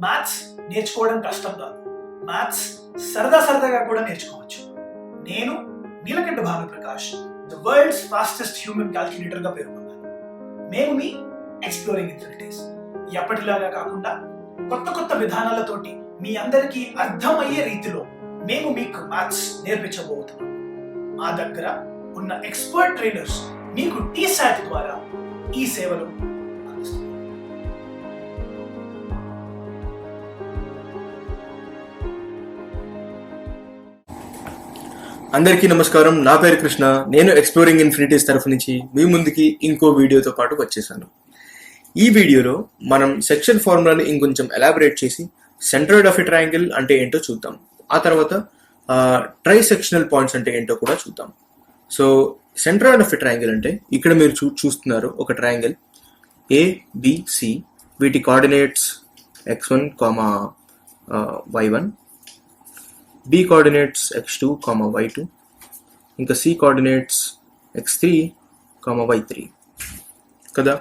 Maths నేర్చుకోవడం కష్టం కాదు. మ్యాథ్స్ సరదాగా కూడా నేర్చుకోవచ్చు. నేను Neelakantha Bhanu Prakash, the world's fastest human calculator గా పేరు పొందాను. మేము మీ ఎక్స్ప్లోరింగ్ ఇన్ఫినిటీస్. ఎప్పటిలాగా కాకుండా కొత్త విధానాలతోటి మీ అందరికీ అర్థమయ్యే రీతిలో మేము మీకు మ్యాథ్స్ నేర్పించబోతున్నాం. మా దగ్గర ఉన్న ఎక్స్పర్ట్ ట్రైనర్స్ మీకు టీసాట్ ద్వారా ఈ సేవలు అందిస్తున్నారు. అందరికీ నమస్కారం. నా పేరు కృష్ణ. నేను ఎక్స్ప్లోరింగ్ ఇన్ఫినిటీస్ తరఫు నుంచి మీ ముందుకి ఇంకో వీడియోతో పాటు వచ్చేసాను. ఈ వీడియోలో మనం సెక్షన్ ఫార్ములాని ఇంకొంచెం ఎలాబరేట్ చేసి సెంట్రాయిడ్ ఆఫ్ ఎ ట్రయాంగిల్ అంటే ఏంటో చూద్దాం. ఆ తర్వాత ట్రై సెక్షనల్ పాయింట్స్ అంటే ఏంటో కూడా చూద్దాం. So centroid of a triangle అంటే ఇక్కడ మీరు చూస్తున్నారు ఒక ట్రయాంగిల్ ABC. వీటి coordinates x1, y1, B coordinates x2, y2, ఇంకా C కోఆర్డినేట్స్ x3, y3 కదా.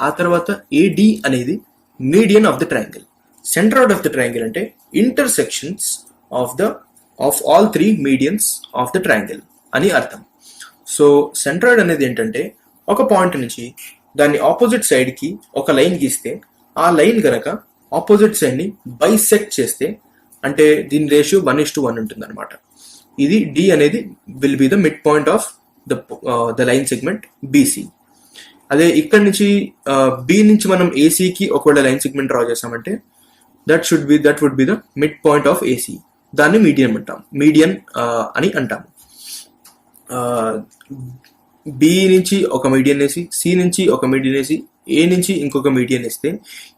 ఆ తర్వాత AD అనేది median of the triangle. Centroid of the triangle అంటే intersections of all three medians of the triangle అని అర్థం. సో సెంట్రాయిడ్ అనేది ఏంటంటే ఒక పాయింట్ నుంచి దాన్ని ఆపోజిట్ సైడ్ కి ఒక లైన్ గీస్తే ఆ లైన్ గనక ఆపోజిట్ సైడ్ ని బైసెక్ట్ చేస్తే అంటే దీని రేషియో 1:1 ఉంటుంది అనమాట. ఇది D అనేది will be the mid point of the line segment BC. అదే ఇక్కడ నుంచి B నుంచి మనం AC కి ఒకవేళ లైన్ సెగ్మెంట్ డ్రా చేసామంటే that would be the mid point of AC. దాన్ని మీడియన్ అని అంటాము. B నుంచి ఒక మీడియన్ వేసి, C నుంచి ఒక మీడియన్ వేసి, A నుంచి ఇంకొక మీడియన్ వేస్తే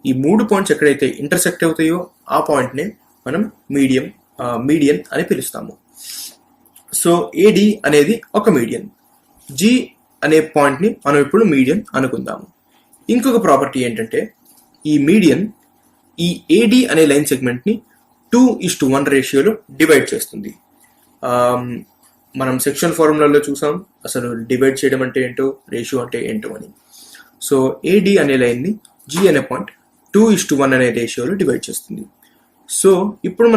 ఈ మూడు పాయింట్స్ ఎక్కడైతే ఇంటర్సెక్ట్ అవుతాయో ఆ పాయింట్ నే మనం మీడియన్ అని పిలుస్తాము. సో AD అనేది ఒక మీడియన్. G అనే పాయింట్ ని మనం ఇప్పుడు మీడియన్ అనుకుందాము. ఇంకొక ప్రాపర్టీ ఏంటంటే ఈ మీడియన్ ఈ AD అనే లైన్ సెగ్మెంట్ ని 2:1 రేషియోలో డివైడ్ చేస్తుంది. మనం సెక్షన్ ఫార్ములాలో చూసాం అసలు డివైడ్ చేయడం అంటే ఏంటో, రేషియో అంటే ఏంటో అని. సో AD అనే లైన్ ని G అనే పాయింట్ 2:1 అనే రేషియోలో డివైడ్ చేస్తుంది. సో ఇప్పుడు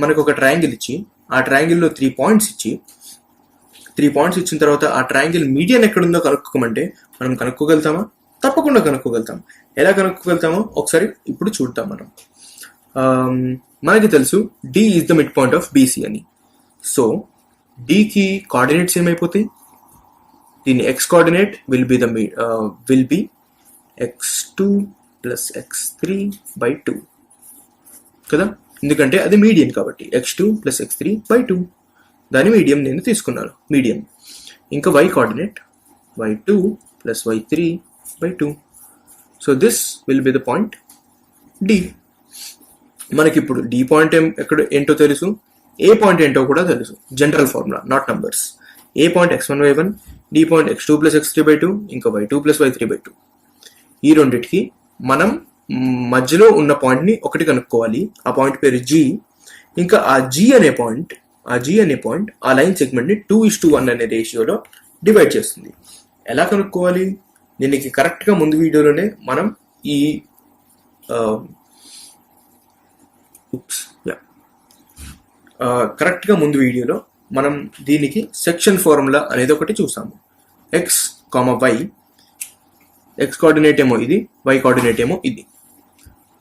మనకు ఒక ట్రయాంగిల్ ఇచ్చి ఆ ట్రయాంగిల్లో 3 పాయింట్స్ ఇచ్చిన తర్వాత ఆ ట్రయాంగిల్ మీడియన్ ఎక్కడుందో కనుక్కోమంటే మనం కనుక్కోగలుగుతామా? తప్పకుండా కనుక్కోగలుగుతాం. ఎలా కనుక్కోగలుగుతామో ఒకసారి ఇప్పుడు చూద్దాం. మనకి తెలుసు D is the mid point of BC అని. సో D కి కోఆర్డినేట్స్ ఏమైపోతాయి? దీని x coordinate will be x2 plus x3/2 కదా, ఎందుకంటే అది మీడియన్ కాబట్టి x2 ప్లస్ x3/2 దాని మీడియం నేను తీసుకున్నాను మీడియం. ఇంకా y coordinate y2 plus y3/2. So this will be the point D. మనకి ఇప్పుడు D పాయింట్ ఏంటో తెలుసు, ఏ పాయింట్ ఏంటో కూడా తెలుసు. General formula, not numbers. A point x1, y1, D point x2 plus x3/2, ఇంకా y2 ప్లస్ y3/2. ఈ రెండిటికి మనం మధ్యలో ఉన్న పాయింట్ ని ఒకటి కనుక్కోవాలి. ఆ పాయింట్ పేరు G. ఇంకా ఆ G అనే పాయింట్ ఆ లైన్ సెగ్మెంట్ ని 2:1 అనే రేషియోలో డివైడ్ చేస్తుంది. ఎలా కనుక్కోవాలి? దీనికి కరెక్ట్ గా ముందు వీడియోలోనే మనం దీనికి సెక్షన్ ఫార్ములా అనేది ఒకటి చూసాము. x, y, x కోఆర్డినేట్ ఏమో ఇది, y కోఆర్డినేట్ ఏమో ఇది.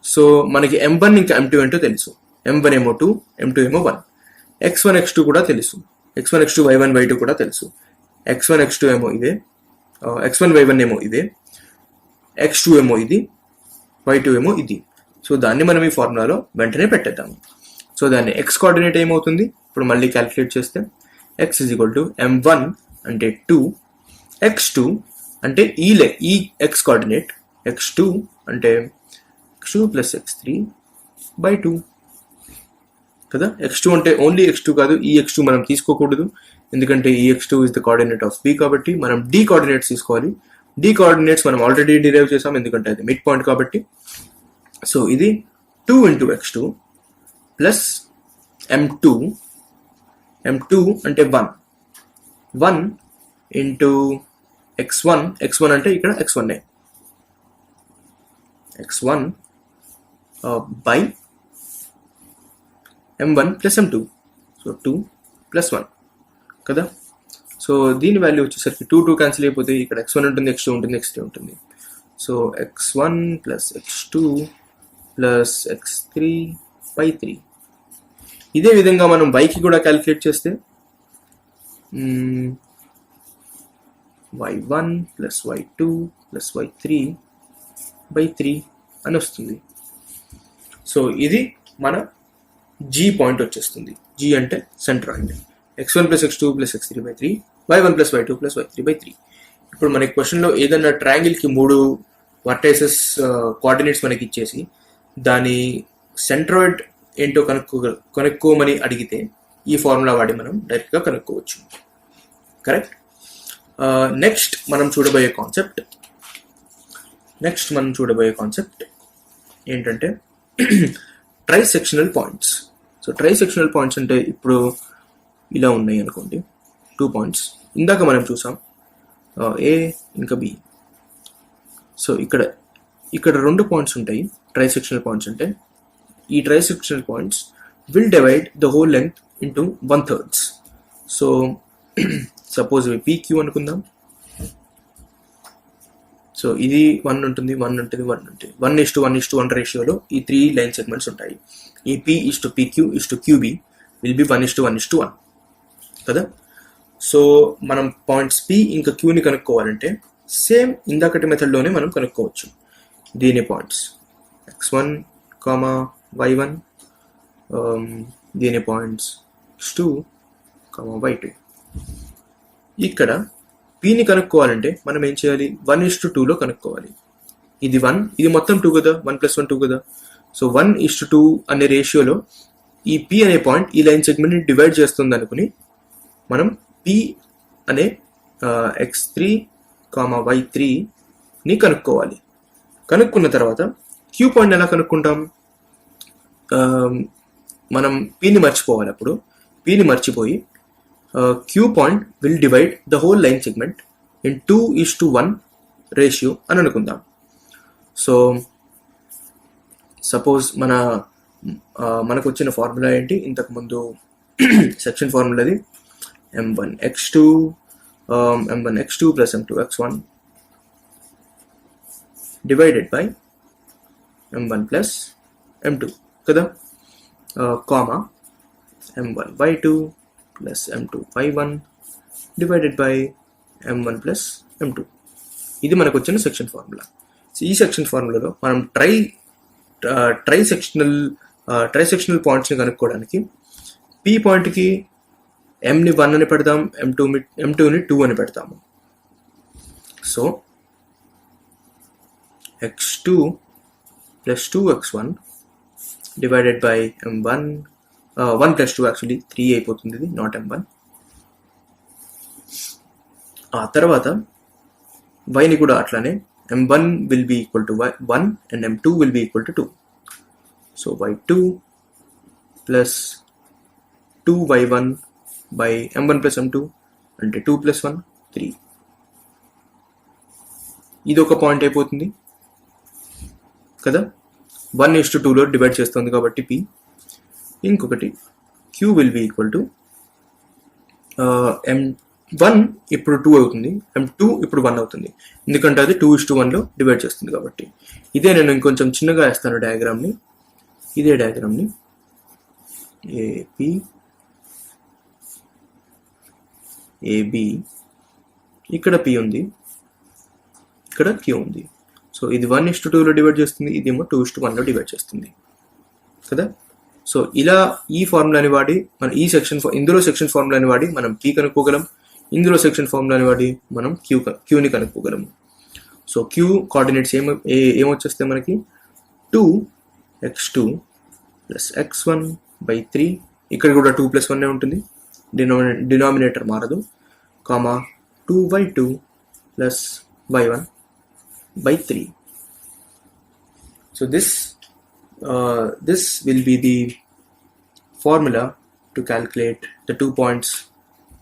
సో మనకి M1 ఇంకా M2 ఏంటో తెలుసు. M1 ఏమో 2, M2 ఏమో 1. x1, x2 కూడా తెలుసు. x1, x2, y1, y2 కూడా తెలుసు. x1, x2 ఏమో ఇదే, x1, y1 ఏమో ఇదే, x2 ఏమో ఇది, y2 ఏమో ఇది. సో దాన్ని మనం ఈ ఫార్ములాలో వెంటనే పెట్టేద్దాము. సో దాన్ని x కోఆర్డినేట్ ఏమవుతుంది ఇప్పుడు మళ్ళీ క్యాలిక్యులేట్ చేస్తే x M1 అంటే 2, x2 అంటే ఈ x కోఆర్డినేట్, x2 అంటే x2 ప్లస్ x3/2 కదా. x2 అంటే ఓన్లీ x2 కాదు, ఈ x2 మనం తీసుకోకూడదు, ఎందుకంటే ఈ x2 is the coordinate of B కాబట్టి మనం D కోఆర్డినేట్స్ తీసుకోవాలి. D కోఆర్డినేట్స్ మనం ఆల్రెడీ డిరైవ్ చేసాం, ఎందుకంటే అది మిడ్ పాయింట్ కాబట్టి. సో ఇది 2 into x2 ప్లస్ M2 అంటే 1 ఇంటూ x1 అంటే ఇక్కడ x1 x1 by m1 plus m2. So 2 plus 1 కదా. సో దీని వాల్యూ వచ్చేసరికి 2 క్యాన్సిల్ అయిపోతే ఇక్కడ x1 ఉంటుంది, x2 ఉంటుంది, x3 ఉంటుంది. So x1 plus x2 plus x3 by 3. ఇదే విధంగా మనం yకి కూడా క్యాలిక్యులేట్ చేస్తే y1 plus y2 plus y3 by 3 అని వస్తుంది. సో ఇది మన G పాయింట్ వచ్చేస్తుంది. G అంటే centroid. x1 plus x2 plus x3 by 3, y1 plus y2 plus y3 by 3. ఇప్పుడు మనకి క్వశ్చన్లో ఏదైనా ట్రయాంగిల్కి 3 వర్టైసెస్ కోఆర్డినేట్స్ మనకి ఇచ్చేసి దాని సెంట్రాయిడ్ ఏంటో కనుక్కోమని అడిగితే ఈ ఫార్ములా వాడి మనం డైరెక్ట్గా కనుక్కోవచ్చు. కరెక్ట్. నెక్స్ట్ మనం చూడబోయే కాన్సెప్ట్ ఏంటంటే trisectional points. So trisectional points అంటే ఇప్పుడు ఇలా ఉన్నాయి అనుకోండి, 2 పాయింట్స్. ఇందాక మనం చూసాం ఏ ఇంకా బి. సో ఇక్కడ 2 పాయింట్స్ ఉంటాయి ట్రైసెక్షనల్ పాయింట్స్ అంటే. ఈ trisectional points will divide the whole length into 1/3. So suppose PQ అనుకుందాం. సో ఇది 1 ఉంటుంది, 1:1:1 రేషియోలో ఈ 3 లైన్ సెగ్మెంట్స్ ఉంటాయి. ఈ P:PQ QB విల్ బి 1:1:1 కదా. సో మనం పాయింట్స్ P ఇంకా Qని కనుక్కోవాలంటే సేమ్ ఇందాకటి మెథడ్లోనే మనం కనుక్కోవచ్చు. దీని పాయింట్స్ x1, y1, దీని పాయింట్స్ x2, y2. ఇక్కడ Pని కనుక్కోవాలంటే మనం ఏం చేయాలి, 1:2లో కనుక్కోవాలి. ఇది 1, ఇది మొత్తం 2 కదా, 1 + 1 2 కదా. సో 1:2 అనే రేషియోలో ఈ P అనే పాయింట్ ఈ లైన్ సెగ్మెంట్ని డివైడ్ చేస్తుంది అనుకుని మనం P అనే x3, y3ని కనుక్కోవాలి. కనుక్కున్న తర్వాత Q పాయింట్ ఎలా కనుక్కుంటాం, మనం Pని మర్చిపోవాలి. అప్పుడు Pని మర్చిపోయి Q point will divide the whole line segment in 2:1 ratio అని అనుకుందాం. సో సపోజ్ మనకు వచ్చిన ఫార్ములా ఏంటి, ఇంతకుముందు సెక్షన్ ఫార్ములాది m1x2 plus m2x1 divided by m1 plus m2 కదా, comma m1y2 plus m2y1 divided by m1 plus m2. ఇది మనకు వచ్చిన సెక్షన్ ఫార్ములా. ఈ సెక్షన్ ఫార్ములాలో మనం ట్రైసెక్షనల్ పాయింట్స్ని కనుక్కోవడానికి P పాయింట్కి mని 1 అని పెడతాం, m2ని 2 అని పెడతాము. So x2 plus 2x1 divided by m1, 1 plus 2 actually 3 అయిపోతుంది, ఇది నాట్ m1. ఆ తర్వాత yని కూడా అట్లానే m1 will be equal to 1 and m2 will be equal to 2. So y2 plus 2y1 by m1 plus m2 అంటే 2 + 1 3. ఇది ఒక పాయింట్ అయిపోతుంది కదా, 1:2లో డివైడ్ చేస్తుంది కాబట్టి P. ఇంకొకటి Q will be equal to m1 ఇప్పుడు 2 అవుతుంది, m2 ఇప్పుడు 1 అవుతుంది, ఎందుకంటే అది 2:1లో డివైడ్ చేస్తుంది కాబట్టి. ఇదే నేను ఇంకొంచెం చిన్నగా వేస్తాను డయాగ్రామ్ని. ఇదే డయాగ్రామ్ని AP AB, ఇక్కడ P ఉంది, ఇక్కడ Q ఉంది. సో ఇది 1:2లో డివైడ్ చేస్తుంది, ఇదేమో 2:1లో డివైడ్ చేస్తుంది కదా. సో ఇలా ఈ ఫార్ములాని వాడి మనం ఇందులో సెక్షన్ ఫార్ములాని వాడి మనం P కనుక్కోగలం, ఇందులో సెక్షన్ ఫార్ములాని వాడి మనం Qని కనుక్కోగలము. సో Q కోఆర్డినేట్స్ ఏమొచ్చేస్తే మనకి 2x2 plus x1 by 3, ఇక్కడ కూడా 2 + 1 ఉంటుంది, డినామినేటర్ మారదు, comma 2y2 plus y1 by 3. So this will be the formula to calculate the 2 points,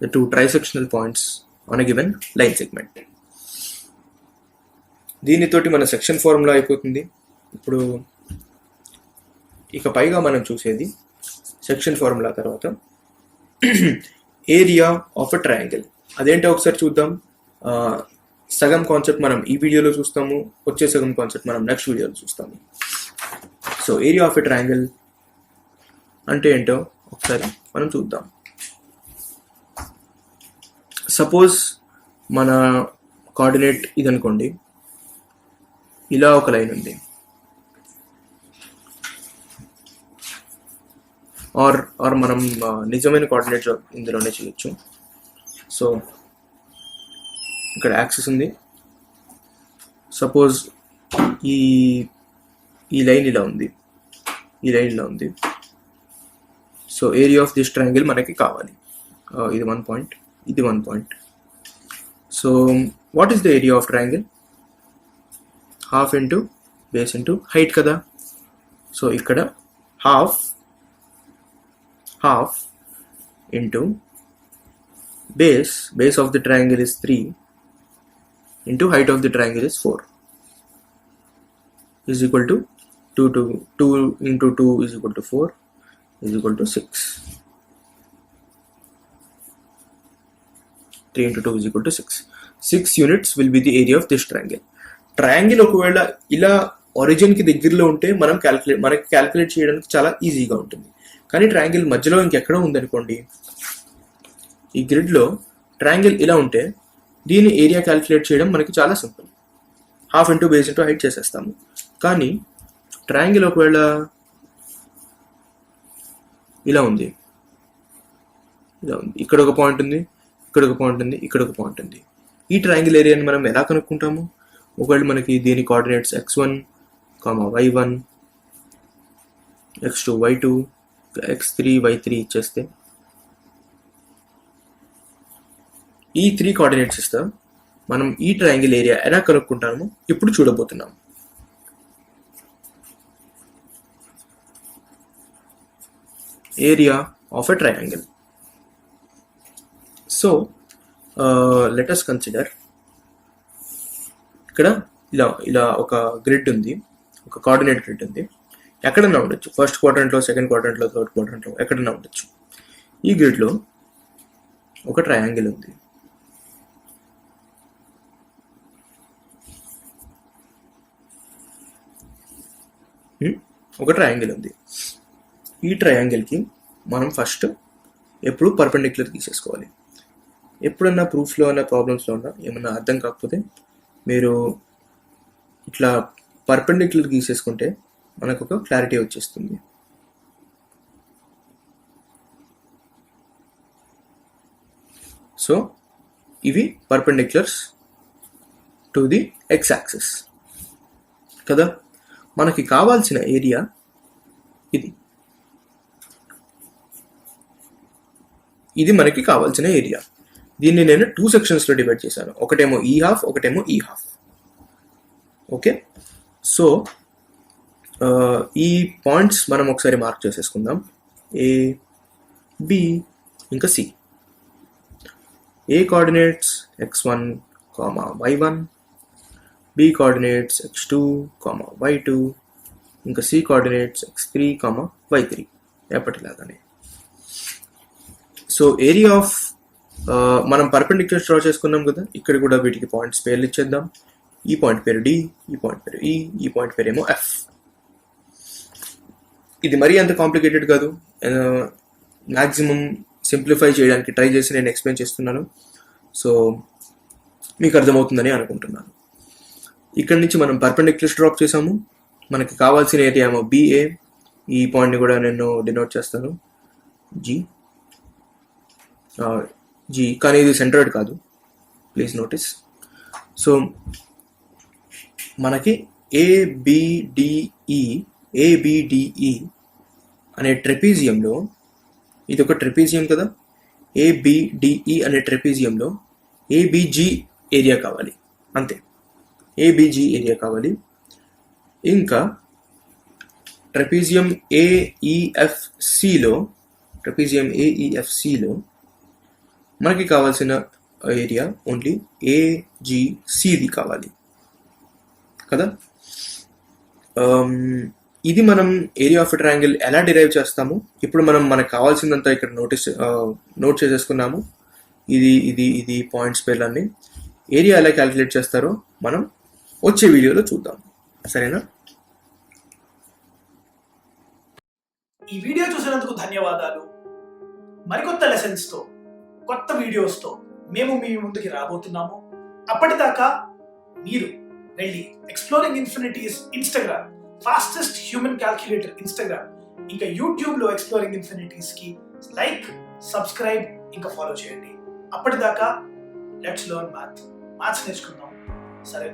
the 2 trisectional points on a given line segment. దీనితోటి మన section formula అయిపోతుంది. ఇప్పుడు ఇక పైగా మనం చూసేది సెక్షన్ ఫార్ములా తర్వాత ఏరియా ఆఫ్ ఎ ట్రయాంగిల్. అదేంటో ఒకసారి చూద్దాం. సగం కాన్సెప్ట్ మనం ఈ వీడియోలో చూస్తాము, వచ్చే సగం కాన్సెప్ట్ మనం నెక్స్ట్ వీడియోలో చూస్తాము. So area of a triangle అంటే ఏంటో ఒకసారి మనం చూద్దాం. సపోజ్ మన కోఆర్డినేట్ ఇదనుకోండి, ఇలా ఒక లైన్ ఉంది, ఆర్ మనం నిజమైన కోఆర్డినేట్ ఇందులోనే చేయొచ్చు. సో ఇక్కడ యాక్సిస్ ఉంది. సపోజ్ ఈ లైన్ ఇలా ఉంది, ఈ లైన్ ఇలా ఉంది. So area of this triangle మనకి కావాలి. ఇది 1 పాయింట్, ఇది 1 point. So what is the area of triangle? Half into base into height కదా. సో ఇక్కడ half into base of the triangle is 3 into height of the triangle is 4 is equal to 2 into 2 is equal to 4 is equal to 6. 3 into 2 is equal to 6. 6 units will be the area of this triangle. Triangle ఒకవేళ ఇలా origin కి దగ్గరలో ఉంటే మనకి calculate చేయడానికి చాలా ఈజీగా ఉంటుంది. కానీ ట్రయాంగిల్ మధ్యలో ఇంకెక్కడో ఉందనుకోండి, ఈ గ్రిడ్లో ట్రయాంగిల్ ఇలా ఉంటే దీని ఏరియా క్యాల్కులేట్ చేయడం మనకి చాలా simple. Half into base into height చేసేస్తాము. కానీ ట్రయాంగిల్ ఒకవేళ ఇలా ఉంది, ఇక్కడ ఒక పాయింట్ ఉంది, ఇక్కడ ఒక పాయింట్ ఉంది, ఇక్కడ ఒక పాయింట్ ఉంది. ఈ ట్రయాంగిల్ ఏరియాని మనం ఎలా కనుక్కుంటాము? ఒకవేళ మనకి దీని coordinates x1, y1, x2, y2, x3, y3 ఇచ్చేస్తే ఈ 3 కోఆర్డినేట్స్ ఇస్తాం. మనం ఈ ట్రయాంగిల్ ఏరియా ఎలా కనుక్కుంటామో ఇప్పుడు చూడబోతున్నాం. Area of a triangle. So let us consider, ఇక్కడ ఇలా ఒక గ్రిడ్ ఉంది, ఒక కోఆర్డినేట్ గ్రిడ్ ఉంది. ఎక్కడన్నా ఉండొచ్చు, ఫస్ట్ క్వాడ్రంట్లో, సెకండ్ క్వాడ్రంట్లో, థర్డ్ క్వాడ్రంట్లో, ఎక్కడన్నా ఉండొచ్చు. ఈ గ్రిడ్లో ఒక ట్రయాంగిల్ ఉంది. ఈ ట్రయాంగిల్కి మనం ఫస్ట్ ఎప్పుడు పర్పెండిక్యులర్ తీసేసుకోవాలి. ఎప్పుడన్నా ప్రూఫ్లో అన్న ప్రాబ్లమ్స్లో ఉన్నా ఏమన్నా అర్థం కాకపోతే మీరు ఇట్లా పర్పెండిక్యులర్ గీసేసుకుంటే మనకు ఒక క్లారిటీ వచ్చేస్తుంది. సో ఇవి perpendiculars to the X axis కదా. మనకి కావాల్సిన ఏరియా ఇది మనకి కావాల్సిన ఏరియా. దీన్ని నేను 2 సెక్షన్స్లో డివైడ్ చేశాను. ఒకటేమో ఈ హాఫ్, ఒకటేమో ఈ హాఫ్. ఓకే, సో ఈ పాయింట్స్ మనం ఒకసారి మార్క్ చేసేసుకుందాం. ఏ, బి, ఇంకా C. A coordinates x1, y1, B coordinates x2, y2, ఇంకా సి కోఆర్డినేట్స్ x3, y3 ఎప్పటిలాగానే. సో ఏరియా ఆఫ్ మనం పర్పెండిక్యులర్ డ్రా చేసుకున్నాం కదా, ఇక్కడ కూడా వీటికి పాయింట్స్ పేర్లు ఇచ్చేద్దాం. ఈ పాయింట్ పేరు డి, ఈ పాయింట్ పేరు ఈ, ఈ పాయింట్ పేరు ఏమో ఎఫ్. ఇది మరీ అంత కాంప్లికేటెడ్ కాదు. మ్యాక్సిమం సింప్లిఫై చేయడానికి ట్రై చేసి నేను ఎక్స్ప్లెయిన్ చేస్తున్నాను. సో మీకు అర్థమవుతుందని అనుకుంటున్నాను. ఇక్కడ నుంచి మనం పర్పెండిక్యులర్ డ్రాప్ చేసాము. మనకి కావాల్సిన ఏరియా ఏమో బిఏ. ఈ పాయింట్ని కూడా నేను డినోట్ చేస్తాను జీ. కానీ ఇది సెంటర్డ్ కాదు, ప్లీజ్ నోటీస్. సో మనకి ఏబిడిఈ అనే ట్రెపీజియంలో, ఇది ఒక ట్రెపీజియం కదా, ఏబిడిఈ అనే ట్రెపీజియంలో ఏబిజి ఏరియా కావాలి, అంతే. ఏబిజి ఏరియా కావాలి. ఇంకా ట్రెపీజియం ఏఈఎఫ్సిలో మనకి కావాల్సిన ఏరియా ఓన్లీ ఏజిసిది కావాలి కదా. ఇది మనం ఏరియా ఆఫ్ ట్రయాంగిల్ ఎలా డిరైవ్ చేస్తాము, ఇప్పుడు మనం మనకు కావాల్సిందంతా ఇక్కడ నోట్ చేసేసుకున్నాము. ఇది పాయింట్స్ పేర్లన్నీ. ఏరియా ఎలా క్యాలిక్యులేట్ చేస్తారో మనం వచ్చే వీడియోలో చూద్దాం, సరేనా? ఈ వీడియో చూసినందుకు ధన్యవాదాలు. మరికొత్త లెసన్స్ తో, కొత్త వీడియోస్ తో మేము మీ ముందుకి రాబోతున్నాము. అప్పటిదాకా మీరు వెళ్ళి exploring infinities Instagram, fastest human calculator Instagram, ఇంకా యూట్యూబ్ లో ఎక్స్ప్లోరింగ్ ఇన్ఫినిటీస్ కి లైక్, సబ్స్క్రైబ్ ఇంకా ఫాలో చేయండి. అప్పటిదాకా లెట్స్ లెర్న్ మ్యాథ్స్ నేర్చుకుందాం. సరే